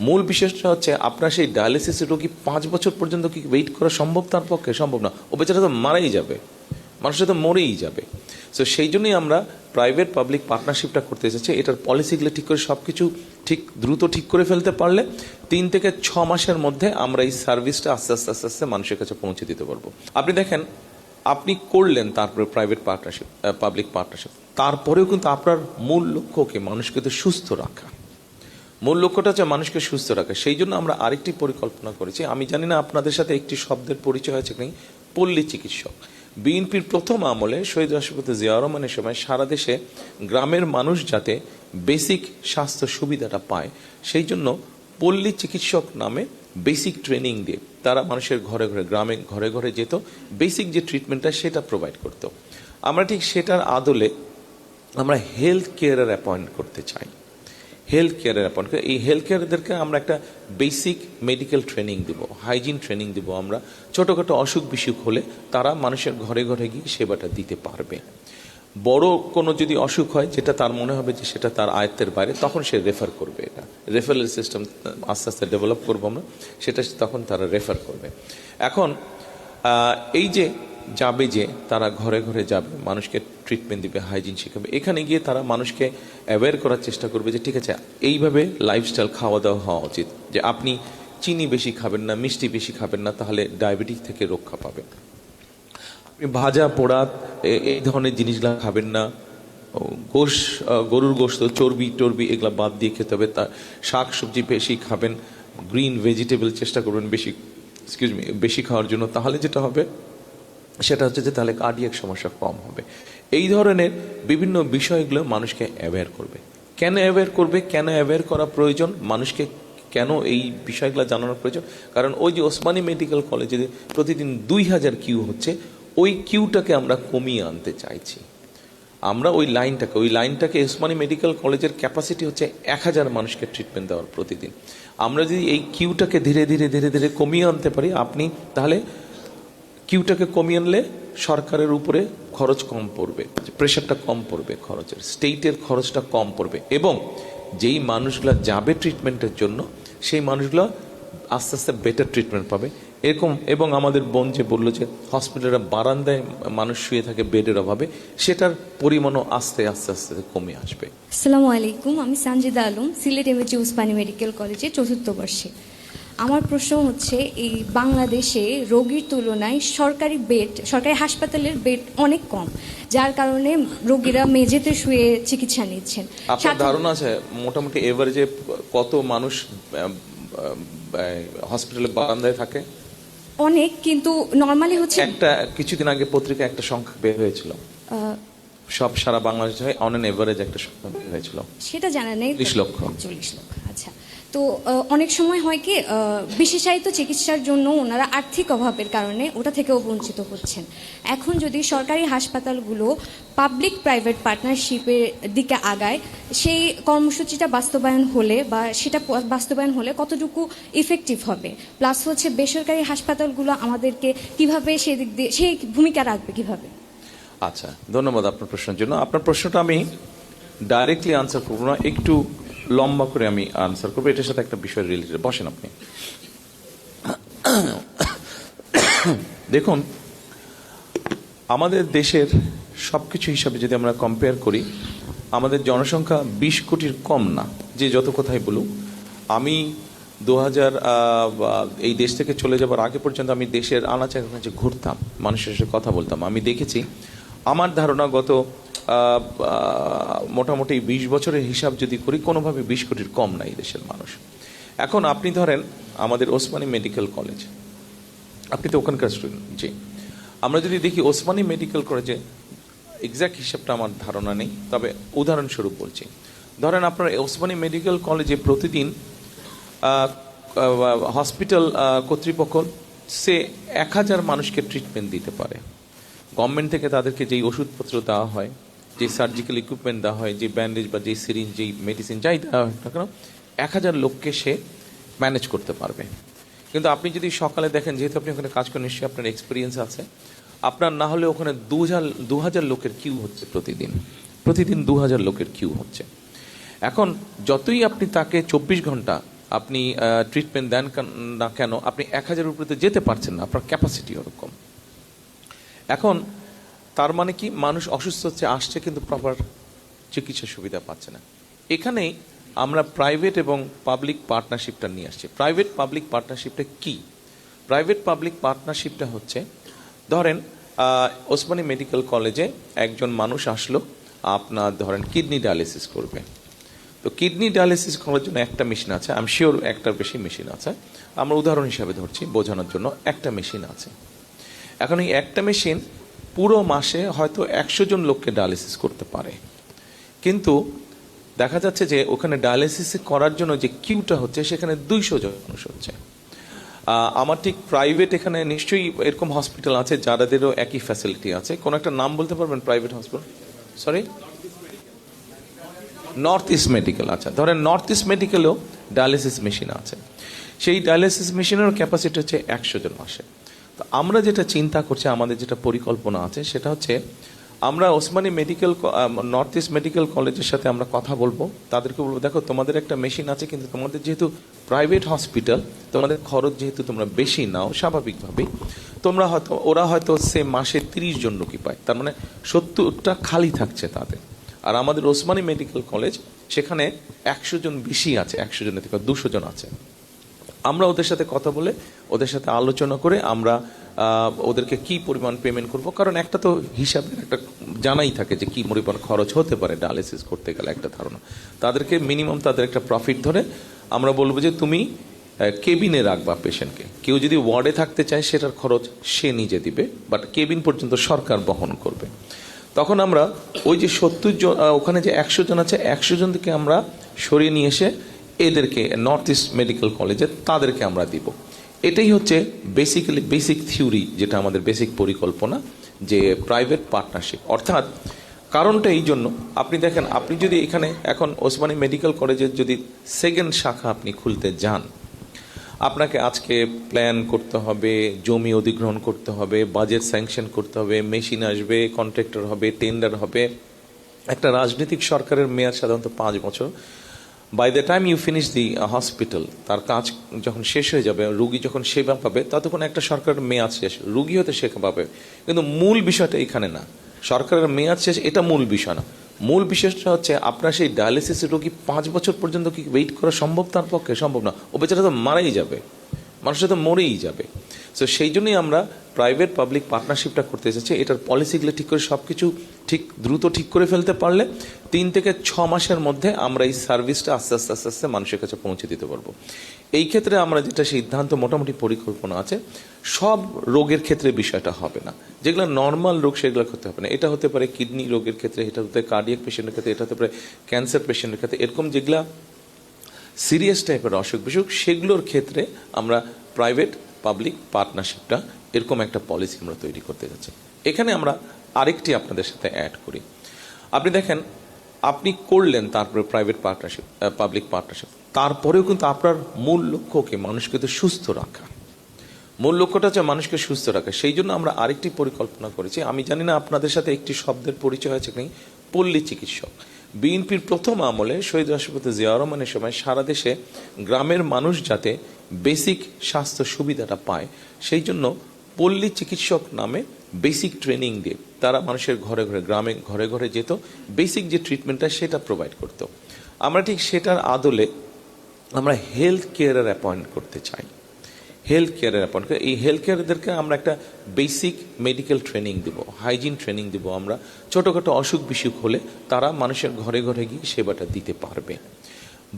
মূল বিষয়টা হচ্ছে আপনার সেই ডায়ালিসিসের রোগী 5 বছর পর্যন্ত কি ওয়েট করা সম্ভব? তার পক্ষে সম্ভব না, ও বেচারা তো মারাই যাবে, মানুষটা তো মরেই যাবে। সো সেই জন্যই আমরা প্রাইভেট পাবলিক পার্টনারশিপটা করতে এসেছি। এটার পলিসিগুলো ঠিক করে সব কিছু ঠিক দ্রুত ঠিক করে ফেলতে পারলে 3 থেকে 6 মাসের মধ্যে আমরা এই সার্ভিসটা আস্তে আস্তে আস্তে আস্তে মানুষের কাছে পৌঁছে দিতে পারবো। আপনি দেখেন, আপনি করলেন তারপরে প্রাইভেট পার্টনারশিপ, পাবলিক পার্টনারশিপ, তারপরেও কিন্তু আপনার মূল লক্ষ্যকে মানুষকে তো সুস্থ রাখা, মূল লক্ষ্যটা হচ্ছে মানুষকে সুস্থ রাখা। সেই জন্য আমরা আরেকটি পরিকল্পনা করেছি। আমি জানি না আপনাদের সাথে একটি শব্দের পরিচয় হয়েছে কি, পল্লী চিকিৎসক। বিএনপির প্রথম আমলে শহীদ রাষ্ট্রপতি জিয়াউর রহমানের সময় সারা দেশে গ্রামের মানুষ যাতে বেসিক স্বাস্থ্য সুবিধাটা পায়, সেই জন্য পল্লী চিকিৎসক নামে বেসিক ট্রেনিং দিয়ে তারা মানুষের ঘরে ঘরে, গ্রামে ঘরে ঘরে যেত, বেসিক যে ট্রিটমেন্টটা সেটা প্রোভাইড করতো। আমরা ঠিক সেটার আদলে আমরা হেলথ কেয়ারের অ্যাপয়েন্ট করতে চাই। হেলথ কেয়ারের অ্যাপয়েন্ট করে এই হেলথ কেয়ারদেরকে আমরা একটা বেসিক মেডিকেল ট্রেনিং দিব, হাইজিন ট্রেনিং দিব। আমরা ছোটোখাটো অসুখ বিসুখ হলে তারা মানুষের ঘরে ঘরে গিয়ে সেবাটা দিতে পারবে। বড় কোনো যদি অসুখ হয় যেটা তার মনে হবে যে সেটা তার আয়ত্তের বাইরে, তখন সে রেফার করবে। এটা রেফারেল সিস্টেম আস্তে আস্তে ডেভেলপ করবো আমরা, সেটা তখন তারা রেফার করবে। এখন এই যে যাবে, যে তারা ঘরে ঘরে যাবে, মানুষকে ট্রিটমেন্ট দিবে, হাইজিন শেখাবে, এখানে গিয়ে তারা মানুষকে অ্যাওয়্যার করার চেষ্টা করবে যে ঠিক আছে এইভাবে লাইফস্টাইল খাওয়া দাওয়া হওয়া উচিত, যে আপনি চিনি বেশি খাবেন না, মিষ্টি বেশি খাবেন না, তাহলে ডায়াবেটিস থেকে রক্ষা পাবেন। আপনি ভাজা পোড়া এই ধরনের জিনিসগুলো খাবেন না, গরুর গোশত, চর্বি টর্বি এগুলো বাদ দিয়ে খেতে হবে। তার শাক সবজি বেশি খাবেন, গ্রিন ভেজিটেবল চেষ্টা করবেন বেশি খাওয়ার জন্য। তাহলে যেটা হবে সেটা হচ্ছে যে তাহলে কার্ডিয়াক সমস্যা কম হবে। এই ধরনের বিভিন্ন বিষয়গুলো মানুষকে অ্যাওয়্যার করবে। কেন অ্যাওয়্যার করবে, কেন অ্যাওয়্যার করা প্রয়োজন, মানুষকে কেন এই বিষয়গুলো জানানোর প্রয়োজন? কারণ ওই যে ওসমানী মেডিকেল কলেজে প্রতিদিন 2000 কিউ হচ্ছে, ওই কিউটাকে আমরা কমিয়ে আনতে চাইছি। আমরা ওই লাইনটাকে ওসমানী মেডিকেল কলেজের ক্যাপাসিটি হচ্ছে 1000 মানুষকে ট্রিটমেন্ট দেওয়ার প্রতিদিন। আমরা যদি এই কিউটাকে ধীরে ধীরে ধীরে ধীরে কমিয়ে আনতে পারি, আপনি তাহলে কিউটাকে কমিয়ে আনলে সরকারের উপরে খরচ কম পড়বে, প্রেশারটা কম পড়বে, খরচের স্টেটের খরচটা কম পড়বে, এবং যেই মানুষগুলো যাবে ট্রিটমেন্টের জন্য সেই মানুষগুলো আস্তে আস্তে বেটার ট্রিটমেন্ট পাবে এরকম। এবং আমাদের বোন যে বললো যে হসপিটালের বারান্দায় মানুষ শুয়ে থাকে বেডের অভাবে, সেটার পরিমাণও আস্তে আস্তে আস্তে কমে আসবে। আসসালামু আলাইকুম, আমি সানজিদা আলম, সিলেট এমএজি ওসমানী মেডিকেল কলেজে 4র্থ বর্ষে। আমার প্রশ্ন হচ্ছে, এই বাংলাদেশে রোগীর তুলনায় সরকারি হাসপাতালের বেড অনেক কম, যার কারণে রোগীরা মেঝেতে শুয়ে চিকিৎসা নিচ্ছেন। আপনার ধারণা আছে মোটামুটি এভারেজে কত মানুষ হসপিটালে বারান্দায় থাকে? অনেক, কিন্তু নর্মালি হচ্ছে একটা কিছুদিন আগে পত্রিকা একটা সংখ্যা বের হয়েছিল, সব সারা বাংলাদেশে অন অ্যান এভারেজ একটা সংখ্যা বের হয়েছিল, সেটা জানা নেই, 40 লক্ষ। 40 লক্ষ। আচ্ছা, তো অনেক সময় হয় কি, বিশেষায়িত চিকিৎসার জন্য ওনারা আর্থিক অভাবের কারণে ওটা থেকেও বঞ্চিত হচ্ছেন। এখন যদি সরকারি হাসপাতালগুলো পাবলিক প্রাইভেট পার্টনারশিপের দিকে আগায়, সেই কর্মসূচিটা বাস্তবায়ন হলে বা সেটা বাস্তবায়ন হলে কতটুকু ইফেক্টিভ হবে, প্লাস হচ্ছে বেসরকারি হাসপাতালগুলো আমাদেরকে কিভাবে সেদিক দিয়ে সেই ভূমিকা রাখবে কিভাবে? আচ্ছা, ধন্যবাদ আপনার প্রশ্নের জন্য। আপনার প্রশ্নটা আমি ডাইরেক্টলি আনসার করবো না, একটু লম্বা করে আমি আনসার করবো, এটার সাথে একটা বিষয় রিলেটেড। বসেন আপনি। দেখুন, আমাদের দেশের সবকিছু হিসাবে যদি আমরা কম্পেয়ার করি, আমাদের জনসংখ্যা 20 কোটির কম না, যে যত কথাই বলুক। আমি 2000 এই দেশ থেকে চলে যাবার আগে পর্যন্ত আমি দেশের আনাচে কানাচে ঘুরতাম, মানুষের সাথে কথা বলতাম। আমি দেখেছি, আমার ধারণা গত মোটামুটি 20 বছরের হিসাব যদি করি, কোনোভাবে 20 কোটির কম নাই দেশের মানুষ। এখন আপনি ধরেন আমাদের ওসমানী মেডিকেল কলেজ, আপনি তো ওখানকার স্টুডেন্ট। জি, আমরা যদি দেখি ওসমানী মেডিকেল কলেজে, এক্স্যাক্ট হিসাবটা আমার ধারণা নেই, তবে উদাহরণস্বরূপ বলছি, ধরেন আপনার ওসমানী মেডিকেল কলেজে প্রতিদিন হসপিটাল কর্তৃপক্ষ সে 1000 মানুষকে ট্রিটমেন্ট দিতে পারে। গভর্নমেন্ট থেকে তাদেরকে যেই ওষুধপত্র দেওয়া হয়, যে সার্জিক্যাল ইকুইপমেন্ট দেওয়া হয়, যে ব্যান্ডেজ বা যে সিরিঞ্জ, যেই মেডিসিন যাই দেওয়া হয় না কেন, 1000 লোককে সে ম্যানেজ করতে পারবে। কিন্তু আপনি যদি সকালে দেখেন, যেহেতু আপনি ওখানে কাজ করেন, নিশ্চয়ই আপনার এক্সপিরিয়েন্স আছে, আপনার না হলে ওখানে 2000 লোকের কিউ হচ্ছে প্রতিদিন 2000 লোকের কিউ হচ্ছে। এখন যতই আপনি তাকে 24 ঘন্টা আপনি ট্রিটমেন্ট দেন না কেন, আপনি 1000 উপরে তো যেতে পারছেন না, আপনার ক্যাপাসিটি ওরকম। এখন তার মানে কি, মানুষ অসুস্থ হচ্ছে, আসছে, কিন্তু প্রপার চিকিৎসা সুবিধা পাচ্ছে না। এখানেই আমরা প্রাইভেট এবং পাবলিক পার্টনারশিপটা নিয়ে আসছি। প্রাইভেট পাবলিক পার্টনারশিপটা কি? প্রাইভেট পাবলিক পার্টনারশিপটা হচ্ছে, ধরেন ওসমানী মেডিকেল কলেজে একজন মানুষ আসলো, আপনার ধরেন কিডনি ডায়ালিসিস করবে। তো কিডনি ডায়ালিসিস করার জন্য একটা মেশিন আছে, আমি শিওর একটার বেশি মেশিন আছে, আমরা উদাহরণ হিসাবে ধরছি বোঝানোর জন্য, একটা মেশিন আছে। এখন এই একটা মেশিন পুরো মাসে হয়তো 100 জন লোককে ডায়ালিসিস করতে পারে, কিন্তু দেখা যাচ্ছে যে ওখানে ডায়ালিসিস করার জন্য যে কিউটা হচ্ছে সেখানে 200 জন মানুষ হচ্ছে। আমার ঠিক প্রাইভেট এখানে নিশ্চয়ই এরকম হসপিটাল আছে যাদেরও একই ফ্যাসিলিটি আছে। কোনো একটা নাম বলতে পারবেন private hospital? Sorry, north east medical. আচ্ছা, ধরেন নর্থ ইস্ট মেডিকেলেও ডায়ালিসিস মেশিন আছে। সেই ডায়ালিসিস মেশিনের ক্যাপাসিটি হচ্ছে 100 জন মাসে। তো আমরা যেটা চিন্তা করছি, আমাদের যেটা পরিকল্পনা আছে, সেটা হচ্ছে আমরা Osmani medical north east medical কলেজের সাথে আমরা কথা বলবো, তাদেরকে বলবো দেখো তোমাদের একটা মেশিন আছে, কিন্তু তোমাদের যেহেতু প্রাইভেট হসপিটাল, তোমাদের খরচ যেহেতু তোমরা বেশি নাও, স্বাভাবিকভাবেই ওরা হয়তো সে মাসে 30 জন রোগী পায়, তার মানে 70টা খালি থাকছে তাদের। আর আমাদের ওসমানী মেডিকেল কলেজ, সেখানে 100 জন বেশি আছে, 100 জনের থেকে 200 জন আছে। আমরা ওদের সাথে কথা বলে, ওদের সাথে আলোচনা করে আমরা ওদেরকে কি পরিমাণ পেমেন্ট করব, কারণ একটা তো হিসাবের একটা জানাই থাকে যে কি পরিমাণ খরচ হতে পারে ডায়ালিসিস করতে গেলে, একটা ধারণা। তাদেরকে মিনিমাম তাদের একটা প্রফিট ধরে আমরা বলবো যে তুমি কেবিনে রাখবা পেশেন্টকে। কেউ যদি ওয়ার্ডে থাকতে চায় সেটার খরচ সে নিজে দিবে, বাট কেবিন পর্যন্ত সরকার বহন করবে। তখন আমরা ওই যে 70 জন, ওখানে যে 100 জন আছে, 100 জন থেকে আমরা সরিয়ে নিয়ে এসে এদেরকে নর্থ ইস্ট মেডিকেল কলেজে তাদেরকে আমরা দিব। এটাই হচ্ছে বেসিক থিওরি, যেটা আমাদের বেসিক পরিকল্পনা, যে প্রাইভেট পার্টনারশিপ। অর্থাৎ কারণটা এই জন্য, আপনি দেখেন, আপনি যদি এখানে এখন ওসমানী মেডিকেল কলেজের যদি সেকেন্ড শাখা আপনি খুলতে যান, আপনাকে আজকে প্ল্যান করতে হবে, জমি অধিগ্রহণ করতে হবে, বাজেট স্যাংশন করতে হবে, মেশিন আসবে, কন্ট্রাক্টর হবে, টেন্ডার হবে। একটা রাজনৈতিক সরকারের মেয়াদ সাধারণত 5 বছর। By the time you finish the hospital, তার কাজ যখন শেষ হয়ে যাবে, রুগী যখন সেবা পাবে, ততক্ষণ একটা সরকারের মেয়াদ শেষ, রুগী হতে সেবা পাবে। কিন্তু মূল বিষয়টা এখানে না, সরকারের মেয়াদ শেষ এটা মূল বিষয় না। মূল বিষয়টা হচ্ছে আপনার সেই ডায়ালিসিসের রোগী 5 বছর পর্যন্ত কি ওয়েট করা সম্ভব? তার পক্ষে সম্ভব না, ও বেচারা তো মারাই যাবে, মানুষের তো মরেই যাবে। সো সেই জন্যই আমরা প্রাইভেট পাবলিক পার্টনারশিপটা করতে এসেছি। এটার পলিসিগুলো ঠিক করে সব কিছু দ্রুত ঠিক করে ফেলতে পারলে 3 থেকে 6 মাসের মধ্যে আমরা এই সার্ভিসটা আস্তে আস্তে মানুষের কাছে পৌঁছে দিতে পারবো। এই ক্ষেত্রে আমরা যেটা সিদ্ধান্ত, মোটামুটি পরিকল্পনা আছে, সব রোগের ক্ষেত্রে বিষয়টা হবে না। যেগুলো নর্মাল রোগ সেগুলো করতে হবে না। এটা হতে পারে কিডনি রোগের ক্ষেত্রে, এটা হতে পারে কার্ডিয়াক পেশেন্টের ক্ষেত্রে, এটা হতে পারে ক্যান্সার পেশেন্টের ক্ষেত্রে। এরকম যেগুলা সিরিয়াস টাইপের অসুখ বিসুখ, সেগুলোর ক্ষেত্রে আমরা প্রাইভেট পাবলিক পার্টনারশিপটা এরকম একটা পলিসি আমরা তৈরি করতে যাচ্ছি। এখানে আমরা আরেকটি আপনাদের সাথে অ্যাড করি। আপনি দেখেন, আপনি করলেন তারপরে প্রাইভেট পার্টনারশিপ, পাবলিক পার্টনারশিপ, তারপরেও কিন্তু আপনার মূল লক্ষ্যকে মানুষকে তো সুস্থ রাখা, মূল লক্ষ্যটা হচ্ছে মানুষকে সুস্থ রাখা। সেই জন্য আমরা আরেকটি পরিকল্পনা করেছি। আমি জানি না আপনাদের সাথে একটি শব্দের পরিচয় আছে কি, পল্লী চিকিৎসক। বিএনপির প্রথম আমলে শহীদ রাষ্ট্রপতি জিয়াউর রহমানের সময় সারা দেশে গ্রামের মানুষ যাতে বেসিক স্বাস্থ্য সুবিধাটা পায়, সেই জন্য পল্লী চিকিৎসক নামে বেসিক ট্রেনিং দিয়ে তারা মানুষের ঘরে ঘরে, গ্রামে ঘরে ঘরে যেত, বেসিক যে ট্রিটমেন্টটা সেটা প্রোভাইড করত। আমরা ঠিক সেটার আদলে আমরা হেলথ কেয়ারের অ্যাপয়েন্ট করতে চাই। হেলথ কেয়ারের অ্যাপয়েন্ট করে এই হেলথ কেয়ারদেরকে আমরা একটা বেসিক মেডিকেল ট্রেনিং দিব, হাইজিন ট্রেনিং দিব। আমরা ছোটোখাটো অসুখ বিসুখ হলে তারা মানুষের ঘরে ঘরে গিয়ে সেবাটা দিতে পারবে।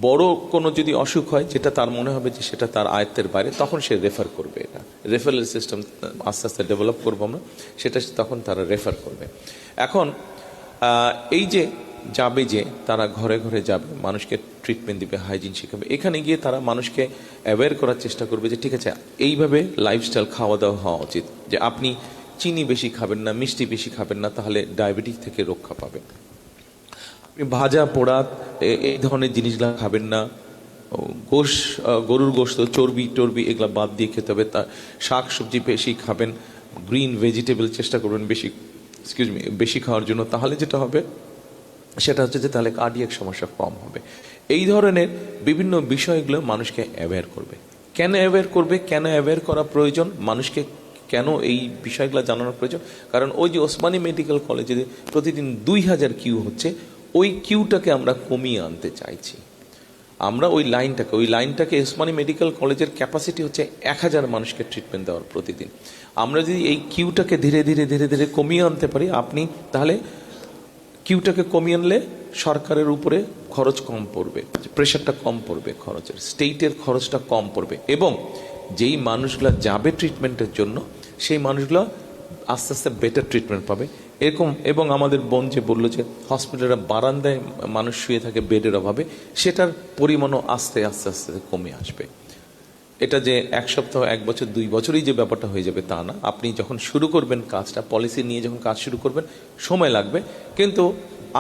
বড় কোনো যদি অসুখ হয়, যেটা তার মনে হবে যে সেটা তার আয়ত্তের বাইরে, তখন সে রেফার করবে। এটা রেফারেল সিস্টেম আস্তে আস্তে ডেভেলপ করবো আমরা, সেটা তখন তারা রেফার করবে। এখন এই যে যাবে, যে তারা ঘরে ঘরে যাবে, মানুষকে ট্রিটমেন্ট দিবে, হাইজিন শেখাবে, এখানে গিয়ে তারা মানুষকে অ্যাওয়্যার করার চেষ্টা করবে যে ঠিক আছে, এইভাবে লাইফস্টাইল খাওয়া দাওয়া হওয়া উচিত, যে আপনি চিনি বেশি খাবেন না, মিষ্টি বেশি খাবেন না, তাহলে ডায়াবেটিস থেকে রক্ষা পাবেন। আপনি ভাজা পোড়া এই ধরনের জিনিসগুলো খাবেন না, গরুর গোশত, চর্বি টর্বি এগুলো বাদ দিয়ে খেতে হবে। তার শাক সবজি বেশি খাবেন, গ্রিন ভেজিটেবল চেষ্টা করবেন বেশি খাওয়ার জন্য। তাহলে যেটা হবে, সেটা হচ্ছে যে তাহলে কার্ডিয়াক সমস্যা কম হবে। এই ধরনের বিভিন্ন বিষয়গুলো মানুষকে অ্যাওয়্যার করবে। কেন অ্যাওয়্যার করবে, কেন অ্যাওয়্যার করা প্রয়োজন, মানুষকে কেন এই বিষয়গুলো জানানোর প্রয়োজন? কারণ ওই যে ওসমানী মেডিকেল কলেজে প্রতিদিন 2000 কিউ হচ্ছে, ওই কিউটাকে আমরা কমিয়ে আনতে চাইছি। আমরা ওই লাইনটাকে ওসমানী মেডিকেল কলেজের ক্যাপাসিটি হচ্ছে 1000 মানুষকে ট্রিটমেন্ট দেওয়ার প্রতিদিন। আমরা যদি এই কিউটাকে ধীরে ধীরে ধীরে ধীরে কমিয়ে আনতে পারি, আপনি তাহলে কিউটাকে কমিয়ে আনলে সরকারের উপরে খরচ কম পড়বে, প্রেশারটা কম পড়বে, খরচের স্টেটের খরচটা কম পড়বে, এবং যেই মানুষগুলো যাবে ট্রিটমেন্টের জন্য সেই মানুষগুলো আস্তে আস্তে বেটার ট্রিটমেন্ট পাবে এরকম। এবং আমাদের বোন যে বললো যে হসপিটালের বারান্দায় মানুষ শুয়ে থাকে বেডের অভাবে, সেটার পরিমাণও আস্তে আস্তে আস্তে কমে আসবে। এটা যে 1 সপ্তাহ, 1 বছর, 2 বছরই যে ব্যাপারটা হয়ে যাবে তা না। আপনি যখন শুরু করবেন কাজটা, পলিসি নিয়ে যখন কাজ শুরু করবেন, সময় লাগবে, কিন্তু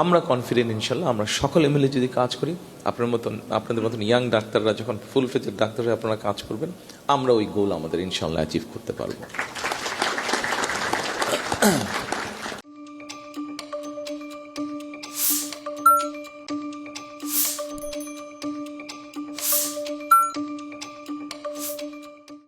আমরা কনফিডেন্ট ইনশাল্লাহ। আমরা সকলে মিলে যদি কাজ করি, আপনাদের মতন ইয়াং ডাক্তাররা যখন ফুল ফ্লেজেড ডাক্তার হয়ে আপনারা কাজ করবেন, আমরা ওই গোল আমাদের ইনশাল্লাহ অ্যাচিভ করতে পারবো।